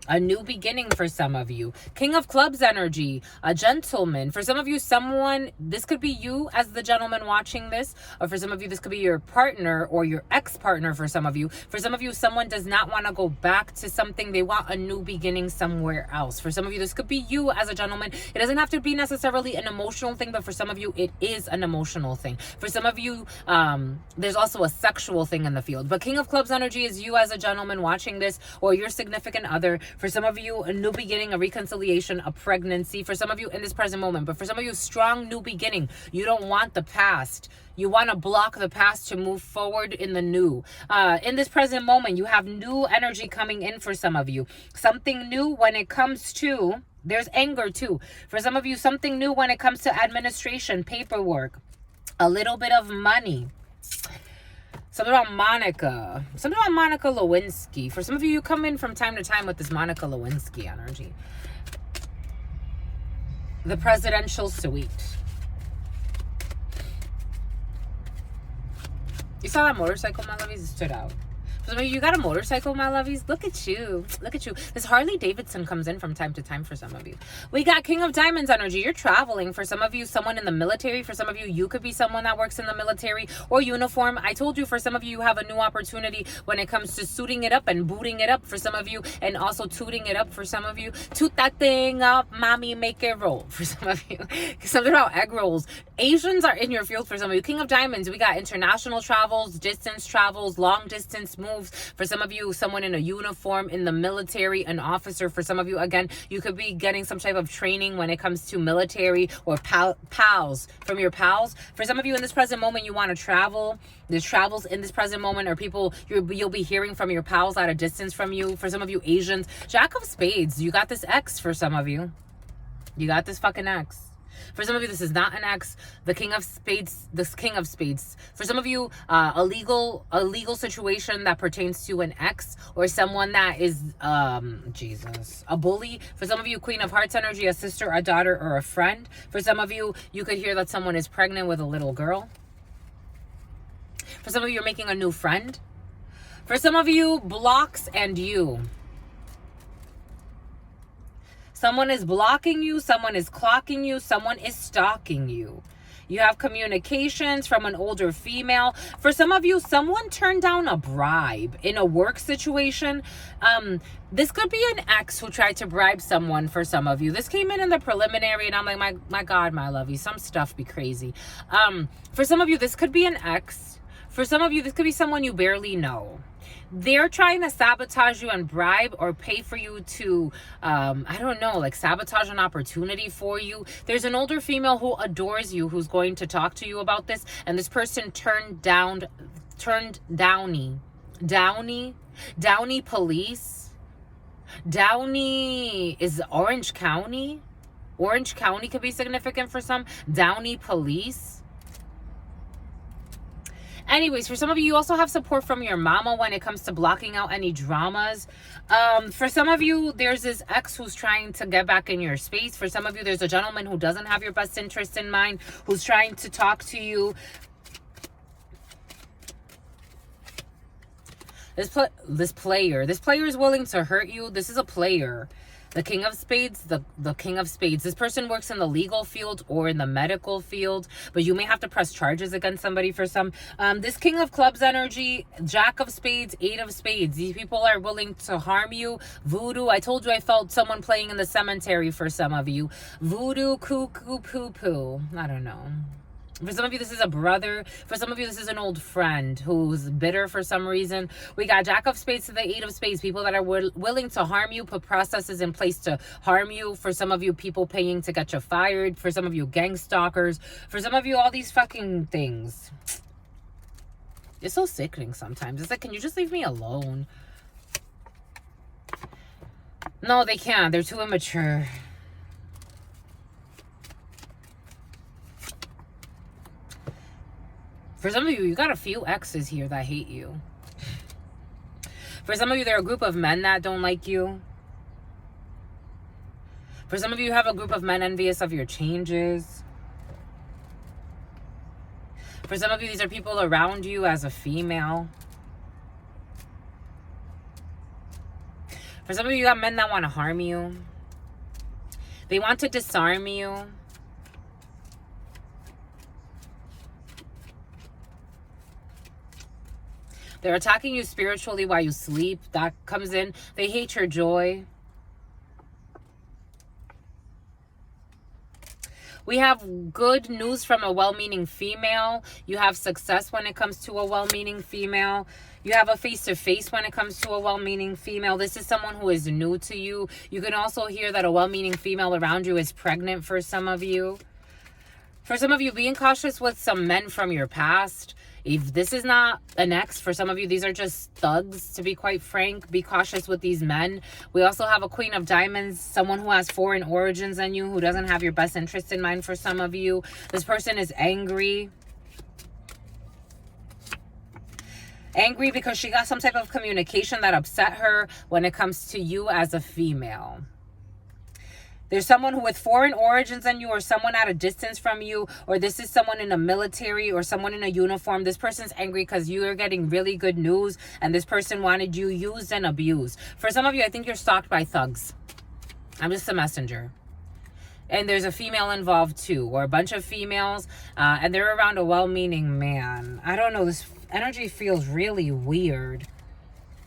A new beginning for some of you. King of Clubs energy, a gentleman. For some of you, this could be you as the gentleman watching this, or for some of you, this could be your partner or your ex-partner for some of you. For some of you, someone does not want to go back to something. They want a new beginning somewhere else. For some of you, this could be you as a gentleman. It doesn't have to be necessarily an emotional thing, but for some of you, it is an emotional thing. For some of you, there's also a sexual thing in the field. But King of Clubs energy is you as a gentleman watching this, or your significant other. For some of you, a new beginning, a reconciliation, a pregnancy. For some of you, in this present moment. But for some of you, strong new beginning. You don't want the past. You want to block the past to move forward in the new. In this present moment, you have new energy coming in for some of you. Something new when it comes to, there's anger too. For some of you, something new when it comes to administration, paperwork, a little bit of money. Something about Monica Lewinsky. For some of you, you come in from time to time with this Monica Lewinsky energy. The presidential suite. You saw that motorcycle, my lovies? It stood out. For some of you, you got a motorcycle, my lovies. Look at you. Look at you. This Harley Davidson comes in from time to time for some of you. We got King of Diamonds energy. You're traveling. For some of you, someone in the military. For some of you, you could be someone that works in the military or uniform. I told you, for some of you, you have a new opportunity when it comes to suiting it up and booting it up for some of you, and also tooting it up for some of you. Toot that thing up, mommy, make it roll for some of you. Something about egg rolls. Asians are in your field for some of you. King of Diamonds, we got international travels, distance travels, long distance moves. For some of you, someone in a uniform in the military, an officer. For some of you, again, you could be getting some type of training when it comes to military or pals, from your pals. For some of you in this present moment, you want to travel. There's travels in this present moment, or people you'll be hearing from your pals at a distance from you. For some of you Asians, Jack of Spades, you got this ex. For some of you, you got this fucking ex. For some of you, this is not an ex. The King of Spades, this King of Spades. For some of you, a legal situation that pertains to an ex or someone that is, a bully. For some of you, Queen of Hearts energy, a sister, a daughter, or a friend. For some of you, you could hear that someone is pregnant with a little girl. For some of you, you're making a new friend. For some of you, blocks and you. Someone is blocking you. Someone is clocking you. Someone is stalking you. You have communications from an older female. For some of you, someone turned down a bribe in a work situation. This could be an ex who tried to bribe someone. For some of you, this came in the preliminary, and I'm like, my God, my lovey, some stuff be crazy. For some of you, this could be an ex. For some of you, this could be someone you barely know. They're trying to sabotage you and bribe or pay for you to, I don't know, like sabotage an opportunity for you. There's an older female who adores you, who's going to talk to you about this. And this person turned Downey police. Downey is Orange County. Orange County could be significant for some. Downey police. Anyways, for some of you, you also have support from your mama when it comes to blocking out any dramas. For some of you, there's this ex who's trying to get back in your space. For some of you, there's a gentleman who doesn't have your best interest in mind, who's trying to talk to you. This player is willing to hurt you. This is a player. The King of Spades, the King of Spades. This person works in the legal field or in the medical field, but you may have to press charges against somebody for some. This King of Clubs energy, Jack of Spades, Eight of Spades. These people are willing to harm you. Voodoo. I told you I felt someone playing in the cemetery for some of you. Voodoo, cuckoo, poo-poo. I don't know. For some of you, this is a brother. For some of you, this is an old friend who's bitter for some reason. We got Jack of Spades to the Eight of Spades. People that are willing to harm you, put processes in place to harm you. For some of you, people paying to get you fired. For some of you, gang stalkers. For some of you, all these fucking things. It's so sickening sometimes. It's like, can you just leave me alone? No, they can't. They're too immature. For some of you, you got a few exes here that hate you. For some of you, there are a group of men that don't like you. For some of you, you have a group of men envious of your changes. For some of you, these are people around you as a female. For some of you, you got men that want to harm you. They want to disarm you. They're attacking you spiritually while you sleep. That comes in. They hate your joy. We have good news from a well-meaning female. You have success when it comes to a well-meaning female. You have a face-to-face when it comes to a well-meaning female. This is someone who is new to you. You can also hear that a well-meaning female around you is pregnant for some of you. For some of you, being cautious with some men from your past. If this is not an ex, for some of you, these are just thugs, to be quite frank. Be cautious with these men. We also have a Queen of Diamonds, someone who has foreign origins on you, who doesn't have your best interest in mind for some of you. This person is angry. Angry because she got some type of communication that upset her when it comes to you as a female. There's someone who with foreign origins on you, or someone at a distance from you, or this is someone in the military or someone in a uniform. This person's angry because you are getting really good news and this person wanted you used and abused. For some of you, I think you're stalked by thugs. I'm just a messenger. And there's a female involved too, or a bunch of females, and they're around a well-meaning man. I don't know, this energy feels really weird.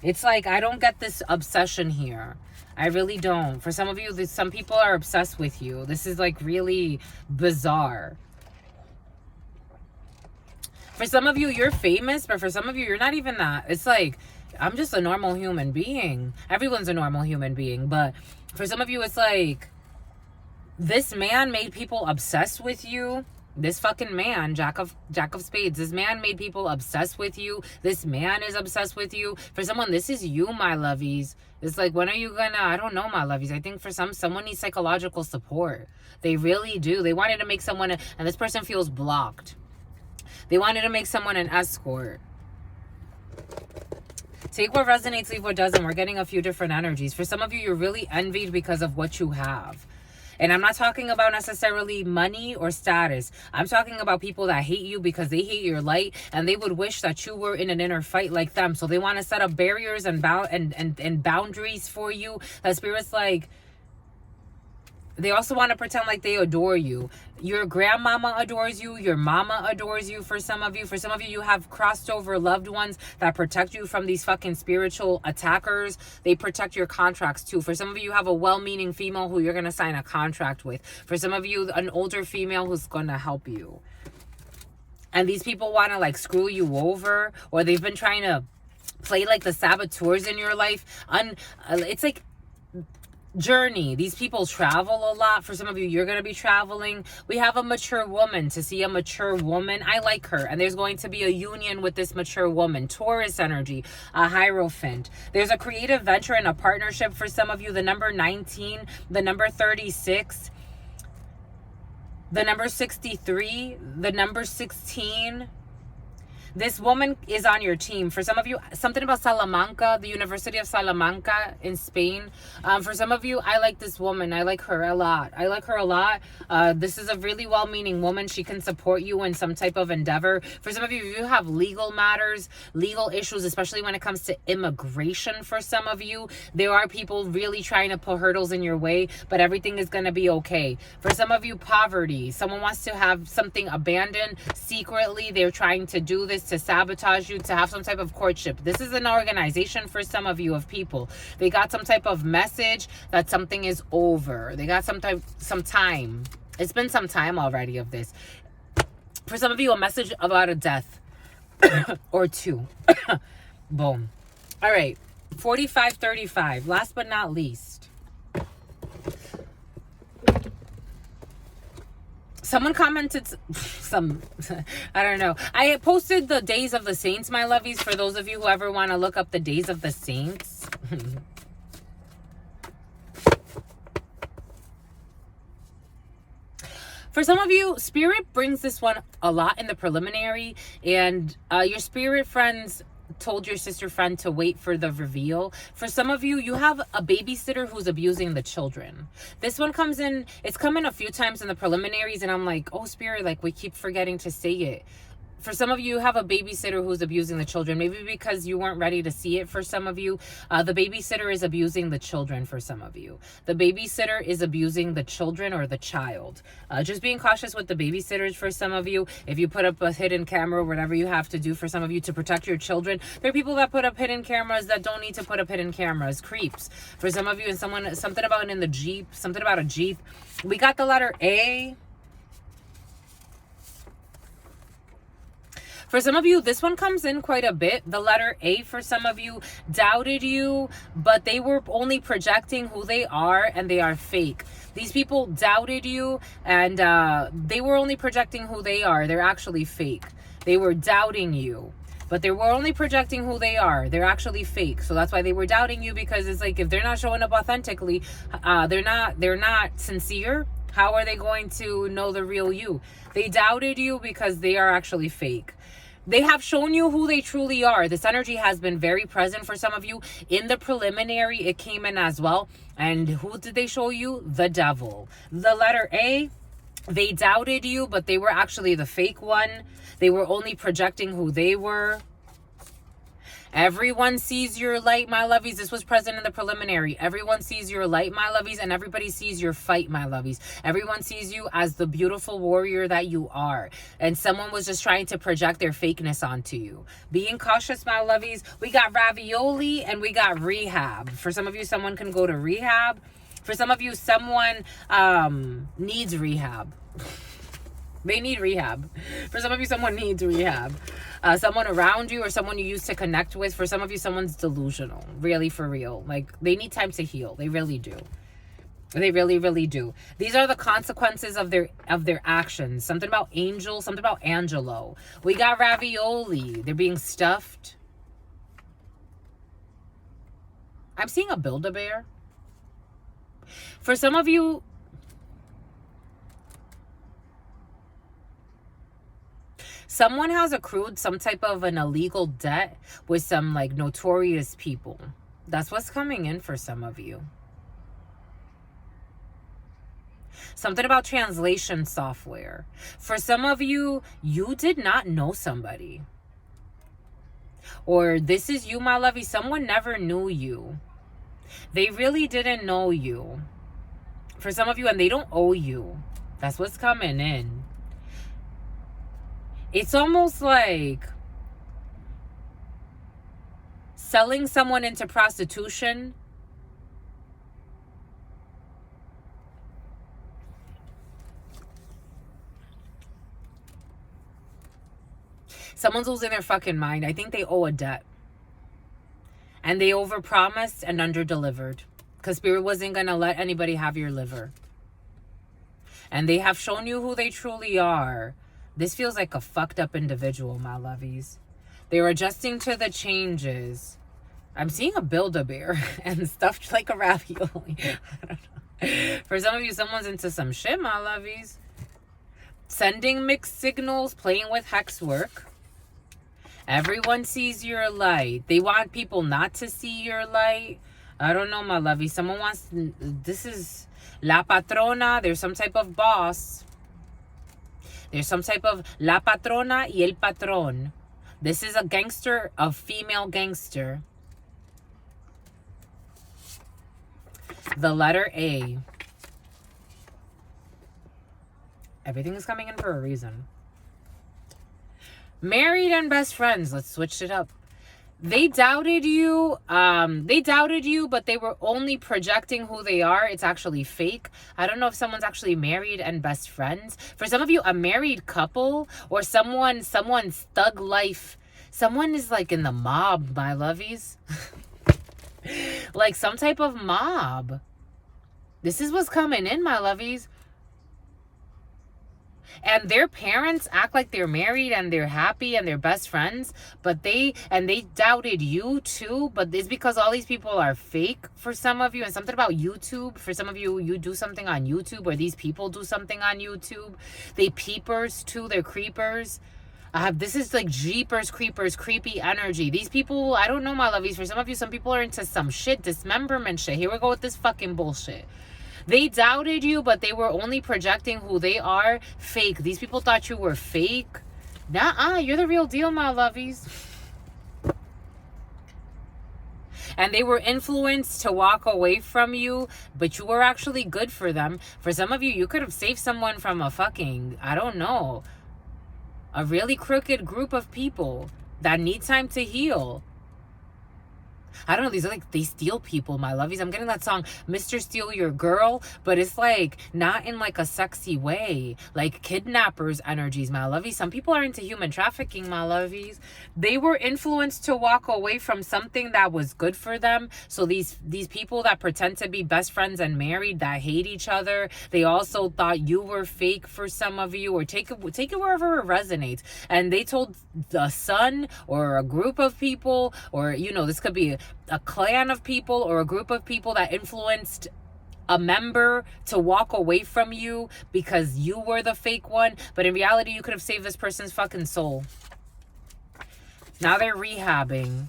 It's like, I don't get this obsession here. I really don't. For some of you, some people are obsessed with you. This is like really bizarre. For some of you, you're famous, but for some of you, you're not even that. It's like, I'm just a normal human being. Everyone's a normal human being. But for some of you, it's like, this man made people obsessed with you. This fucking man, Jack of Spades, this man made people obsessed with you. This man is obsessed with you. For someone, this is you, my lovies. It's like, when are you gonna, I don't know, my lovies. I think for someone needs psychological support. They really do. They wanted to make someone, and this person feels blocked. They wanted to make someone an escort. Take what resonates, leave what doesn't. We're getting a few different energies. For some of you, you're really envied because of what you have. And I'm not talking about necessarily money or status. I'm talking about people that hate you because they hate your light, and they would wish that you were in an inner fight like them. So they want to set up barriers and boundaries for you. That Spirit's like, They also want to pretend like they adore you. Your grandmama adores you. Your mama adores you for some of you. For some of you, you have crossed over loved ones that protect you from these fucking spiritual attackers. They protect your contracts too. For some of you, you have a well-meaning female who you're going to sign a contract with. For some of you, an older female who's going to help you. And these people want to like screw you over, or they've been trying to play like the saboteurs in your life. It's like journey. These people travel a lot. For some of you, you're going to be traveling. We have a mature woman. To see a mature woman, I like her. And there's going to be a union with this mature woman. Taurus energy, a Hierophant. There's a creative venture and a partnership for some of you. The number 19, the number 36, the number 63, the number 16. This woman is on your team. For some of you, something about Salamanca, the University of Salamanca in Spain. For some of you, I like this woman. I like her a lot. I like her a lot. This is a really well-meaning woman. She can support you in some type of endeavor. For some of you, if you have legal matters, legal issues, especially when it comes to immigration, for some of you, there are people really trying to put hurdles in your way, but everything is going to be okay. For some of you, poverty. Someone wants to have something abandoned secretly. They're trying to do this to sabotage you, to have some type of courtship. This is an organization for some of you of people. They got some type of message that something is over. They got some time. It's been some time already of this. For some of you, a message about a death or two. Boom. All right. 4535. Last but not least. Someone commented I don't know. I posted the days of the saints, my lovies, for those of you who ever want to look up the days of the saints. For some of you, spirit brings this one a lot in the preliminary, and your spirit friends told your sister friend to wait for the reveal. For some of you, you have a babysitter who's abusing the children. This one comes in, it's come in a few times in the preliminaries, and I'm like, oh, spirit, like we keep forgetting to say it. For some of you, you have a babysitter who's abusing the children, maybe because you weren't ready to see it. For some of you, the babysitter is abusing the children. For some of you, the babysitter is abusing the children or the child. Just being cautious with the babysitters. For some of you, if you put up a hidden camera, whatever you have to do for some of you to protect your children. There are people that put up hidden cameras that don't need to put up hidden cameras. Creeps. For some of you, and something about in the Jeep, something about a Jeep. We got the letter A. For some of you, this one comes in quite a bit. The letter A, for some of you, doubted you, but they were only projecting who they are, and they are fake. These people doubted you, and they were only projecting who they are. They're actually fake. They were doubting you, but they were only projecting who they are. They're actually fake. So that's why they were doubting you, because it's like, if they're not showing up authentically, they're not sincere. How are they going to know the real you? They doubted you because they are actually fake. They have shown you who they truly are. This energy has been very present for some of you. In the preliminary, it came in as well. And who did they show you? The devil. The letter A, they doubted you, but they were actually the fake one. They were only projecting who they were. Everyone sees your light, my lovies. This was present in the preliminary. Everyone sees your light, my lovies, and everybody sees your fight, my lovies. Everyone sees you as the beautiful warrior that you are. And someone was just trying to project their fakeness onto you. Being cautious, my lovies. We got ravioli and we got rehab. For some of you, someone can go to rehab. For some of you, someone needs rehab. They need rehab. For some of you, someone needs rehab. Someone around you or someone you used to connect with. For some of you, someone's delusional. Really, for real. Like, they need time to heal. They really do. They really, really do. These are the consequences of their actions. Something about angel, something about Angelo. We got ravioli. They're being stuffed. I'm seeing a Build-A-Bear. For some of you, someone has accrued some type of an illegal debt with some like notorious people. That's what's coming in for some of you. Something about translation software. For some of you, you did not know somebody. Or this is you, my lovey. Someone never knew you. They really didn't know you. For some of you, and they don't owe you. That's what's coming in. It's almost like selling someone into prostitution. Someone's losing their fucking mind. I think they owe a debt. And they overpromised and underdelivered. Because Spirit wasn't going to let anybody have your liver. And they have shown you who they truly are. This feels like a fucked up individual, my lovies. They're adjusting to the changes. I'm seeing a Build-A-Bear and stuffed like a ravioli. I don't know. For some of you, someone's into some shit, my lovies. Sending mixed signals, playing with hex work. Everyone sees your light. They want people not to see your light. I don't know, my lovey. Someone wants... This is La Patrona. There's some type of boss. There's some type of La Patrona y El Patron. This is a gangster, a female gangster. The letter A. Everything is coming in for a reason. Married and best friends. Let's switch it up. They doubted you. But they were only projecting who they are. It's actually fake. I don't know if someone's actually married and best friends. For some of you, a married couple or someone's thug life. Someone is like in the mob, my lovies. Like some type of mob. This is what's coming in, my lovies. And their parents act like they're married and they're happy and they're best friends, but they doubted you too. But it's because all these people are fake for some of you. And something about YouTube, for some of you, you do something on YouTube, or these people do something on YouTube. They peepers too, they're creepers. This is like Jeepers Creepers, creepy energy. These people, I don't know, my lovies. For some of you, some people are into some shit, dismemberment shit. Here we go with this fucking bullshit. They doubted you, but they were only projecting who they are. Fake. These people thought you were fake. Nuh-uh, you're the real deal, my lovies. And they were influenced to walk away from you, but you were actually good for them. For some of you, you could have saved someone from a fucking, I don't know, a really crooked group of people that need time to heal. I don't know, these are like, they steal people, my lovies. I'm getting that song, Mr. Steal Your Girl, but it's like, not in like a sexy way. Like kidnappers energies, my lovies. Some people are into human trafficking, my lovies. They were influenced to walk away from something that was good for them. So these people that pretend to be best friends and married, that hate each other, they also thought you were fake for some of you, or take it wherever it resonates. And they told the son or a group of people, or, you know, this could be a clan of people or a group of people that influenced a member to walk away from you because you were the fake one. But in reality, you could have saved this person's fucking soul. Now they're rehabbing.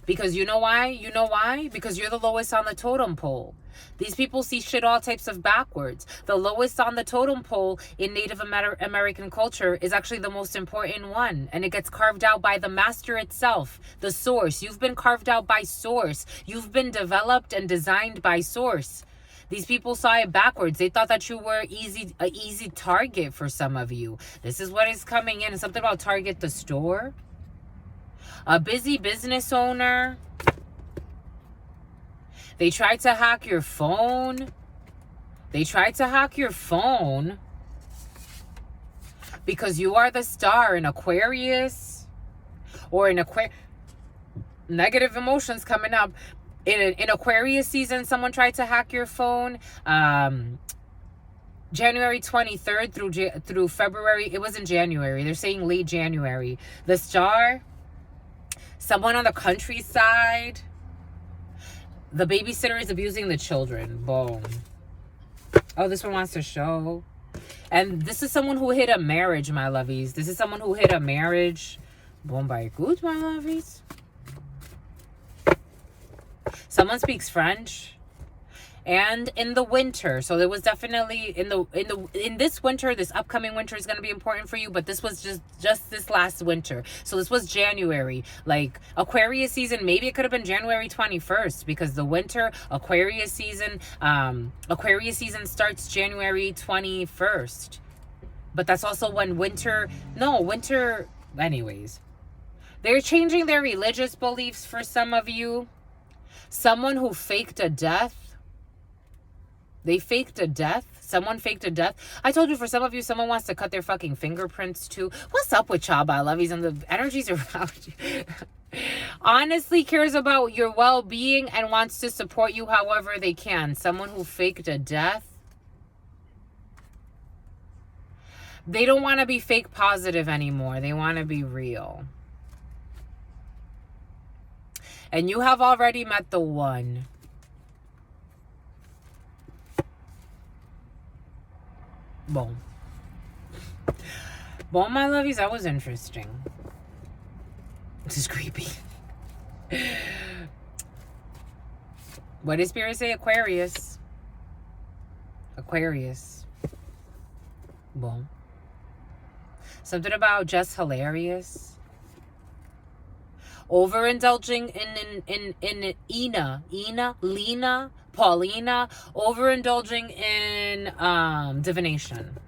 Because you know why? You know why? Because you're the lowest on the totem pole. These people see shit all types of backwards. The lowest on the totem pole in Native American culture is actually the most important one. And it gets carved out by the master itself, the source. You've been carved out by source. You've been developed and designed by source. These people saw it backwards. They thought that you were an easy target for some of you. This is what is coming in. Something about Target the store. A busy business owner. They tried to hack your phone. They tried to hack your phone because you are the star in Aquarius or in negative emotions coming up. In Aquarius season, someone tried to hack your phone. January 23rd through February. It was in January. They're saying late January. The star, someone on the countryside. The babysitter is abusing the children. Boom. Oh, this one wants to show. And this is someone who hit a marriage, my lovies. This is someone who hit a marriage. Boom by good, my lovies. Someone speaks French. and in the winter. So it was definitely in this winter. This upcoming winter is going to be important for you, but this was just this last winter. So this was January, like Aquarius season. Maybe it could have been January 21st, because the winter Aquarius season starts January 21st. But that's also when winter anyways. They're changing their religious beliefs for some of you. Someone who faked a death. They faked a death. Someone faked a death. I told you, for some of you, someone wants to cut their fucking fingerprints too. What's up with y'all, my lovies? And the energies around you. Honestly cares about your well-being and wants to support you however they can. Someone who faked a death. They don't want to be fake positive anymore. They want to be real. And you have already met the one. Boom. Boom, my lovies, that was interesting. This is creepy. What did Spirit say? Aquarius. Aquarius. Boom. Something about just hilarious. Overindulging in Lena, Paulina, overindulging in divination.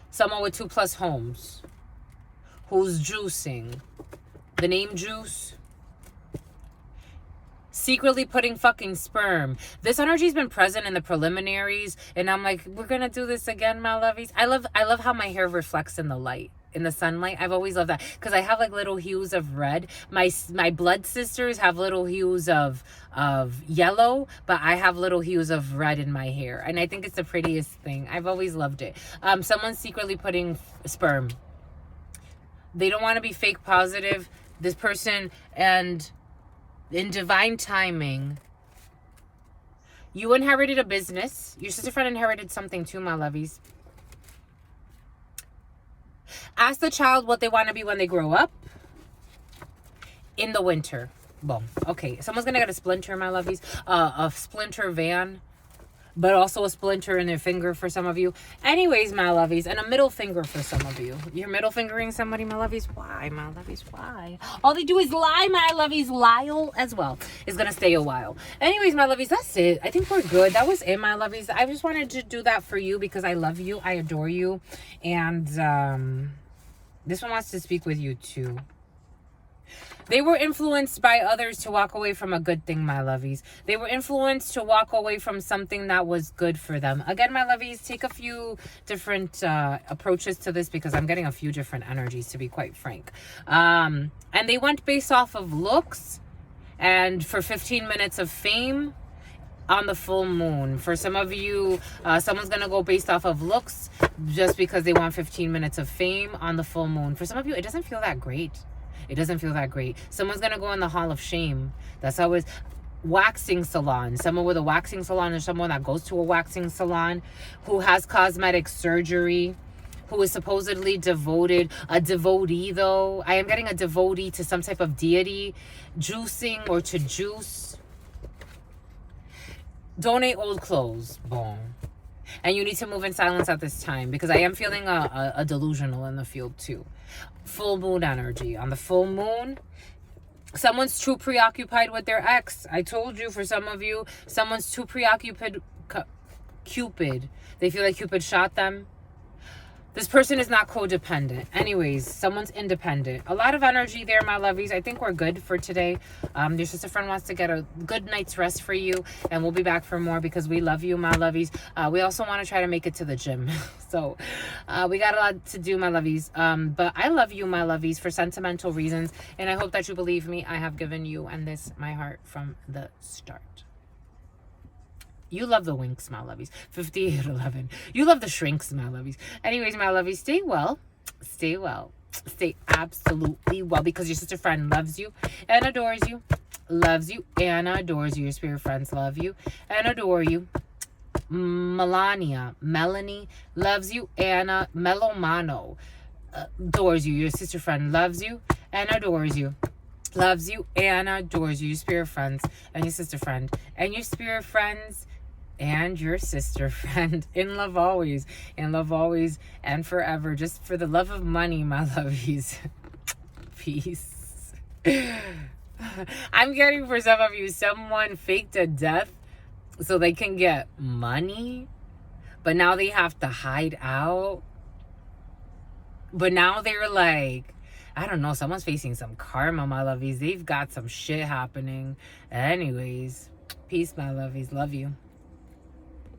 Someone with 2+ homes who's juicing. The name juice. Secretly putting fucking sperm. This energy's been present in the preliminaries, and I'm like, we're gonna do this again, my lovies. I love how my hair reflects in the light. In the sunlight. I've always loved that, because I have like little hues of red. My blood sisters have little hues of yellow, but I have little hues of red in my hair, and I think it's the prettiest thing. I've always loved it. Someone's secretly putting sperm. They don't want to be fake positive. This person, and in divine timing, you inherited a business. Your sister friend inherited something too, my lovies. Ask the child what they want to be when they grow up. In the winter. Boom. Okay. Someone's going to get a splinter, my lovies. A splinter van. But also a splinter in their finger for some of you. Anyways, my lovies. And a middle finger for some of you. You're middle fingering somebody, my lovies? Why, my lovies? Why? All they do is lie, my lovies. Lyle as well is going to stay a while. Anyways, my lovies, that's it. I think we're good. That was it, my lovies. I just wanted to do that for you because I love you. I adore you. And this one wants to speak with you too. They were influenced by others to walk away from a good thing, my lovies. They were influenced to walk away from something that was good for them. Again, my lovies, take a few different approaches to this, because I'm getting a few different energies, to be quite frank. And they went based off of looks and for 15 minutes of fame on the full moon. For some of you, someone's going to go based off of looks just because they want 15 minutes of fame on the full moon. For some of you, it doesn't feel that great. It doesn't feel that great. Someone's going to go in the Hall of Shame. That's always waxing salon. Someone with a waxing salon, or someone that goes to a waxing salon, who has cosmetic surgery, who is supposedly devoted. A devotee, though. I am getting a devotee to some type of deity. Juicing or to juice. Donate old clothes. Boom. And you need to move in silence at this time, because I am feeling a delusional in the field too. Full moon energy. On the full moon, someone's too preoccupied with their ex. I told you, for some of you, someone's too preoccupied. Cupid. They feel like Cupid shot them. This person is not codependent. Anyways, someone's independent. A lot of energy there, my lovies. I think we're good for today. Your sister friend wants to get a good night's rest for you. And we'll be back for more, because we love you, my lovies. We also want to try to make it to the gym. So we got a lot to do, my lovies. But I love you, my lovies, for sentimental reasons. And I hope that you believe me. I have given you and this my heart from the start. You love the winks, my lovies. 5811. You love the shrinks, my lovies. Anyways, my lovies, stay well. Stay well. Stay absolutely well, because your sister friend loves you and adores you. Loves you and adores you. Your spirit friends love you and adore you. Melanie loves you. Anna Melomano adores you. Your sister friend loves you and adores you. loves you and adores you, your spirit friends and your sister friend and your spirit friends and your sister friend. In love always, and forever. Just for the love of money, my lovies. Peace. I'm getting for some of you, someone faked a death so they can get money, but now they have to hide out. But now they're like, I don't know, someone's facing some karma, my lovies. They've got some shit happening. Anyways, peace, my lovies. Love you.